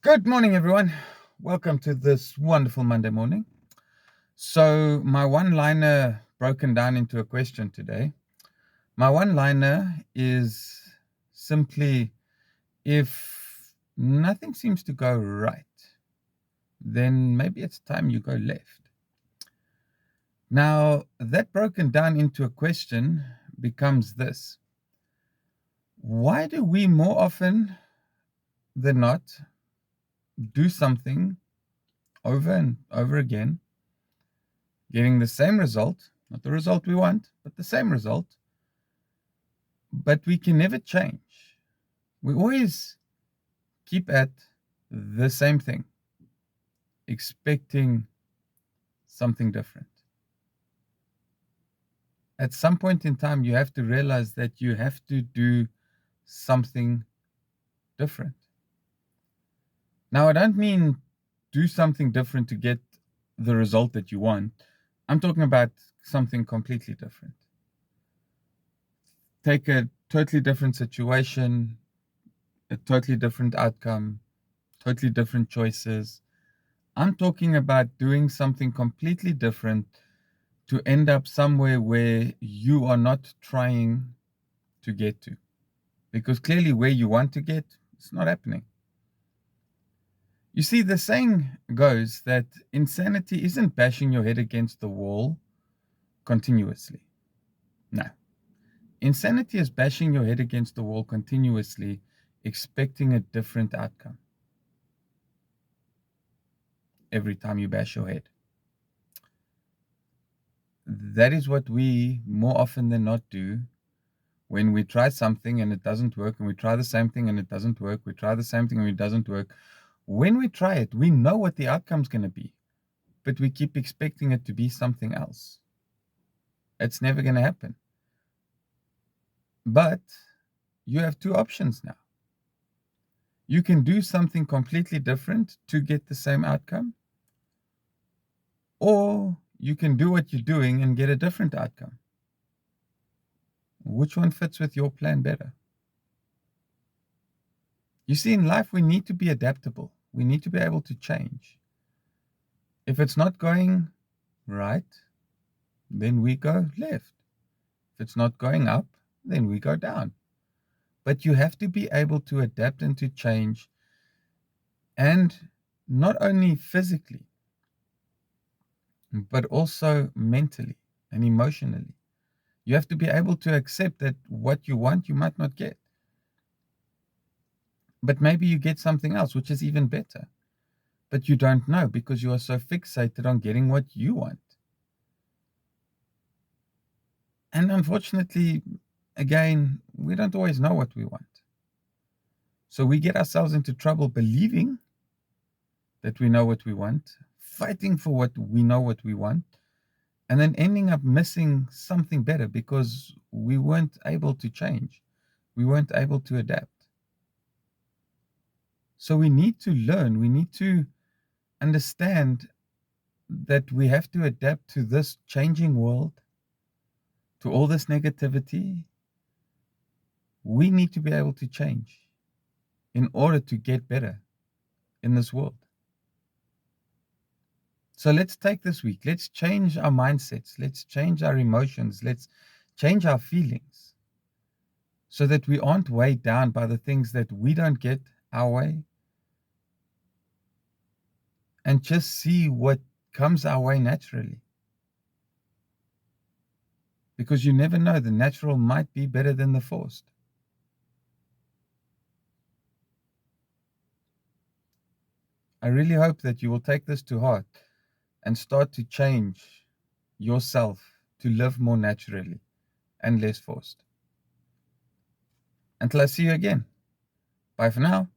Good morning, everyone. Welcome to this wonderful Monday morning. So, my one liner broken down into a question today. My one liner is simply if nothing seems to go right, then maybe it's time you go left. Now, that broken down into a question becomes this: why do we more often than not do something over and over again, getting the same result, not the result we want, but the same result, but we can never change? We always keep at the same thing, expecting something different. At some point in time, you have to realize that you have to do something different. Now, I don't mean do something different to get the result that you want. I'm talking about something completely different. Take a totally different situation, a totally different outcome, totally different choices. I'm talking about doing something completely different to end up somewhere where you are not trying to get to. Because clearly, where you want to get, it's not happening. You see, the saying goes that insanity isn't bashing your head against the wall continuously. No. Insanity is bashing your head against the wall continuously, expecting a different outcome every time you bash your head. That is what we more often than not do when we try something and it doesn't work, and we try the same thing and it doesn't work, we try the same thing and it doesn't work. When we try it, we know what the outcome's going to be, but we keep expecting it to be something else. It's never going to happen. But you have two options now. You can do something completely different to get the same outcome, or you can do what you're doing and get a different outcome. Which one fits with your plan better? You see, in life, we need to be adaptable. We need to be able to change. If it's not going right, then we go left. If it's not going up, then we go down. But you have to be able to adapt and to change, and not only physically, but also mentally and emotionally. You have to be able to accept that what you want, you might not get. But maybe you get something else, which is even better. But you don't know because you are so fixated on getting what you want. And unfortunately, again, we don't always know what we want. So we get ourselves into trouble believing that we know what we want, fighting for what we know what we want, and then ending up missing something better because we weren't able to change. We weren't able to adapt. So we need to learn, we need to understand that we have to adapt to this changing world, to all this negativity. We need to be able to change in order to get better in this world. So let's take this week, let's change our mindsets, let's change our emotions, let's change our feelings so that we aren't weighed down by the things that we don't get our way, and just see what comes our way naturally. Because you never know, the natural might be better than the forced. I really hope that you will take this to heart and start to change yourself to live more naturally and less forced. Until I see you again. Bye for now.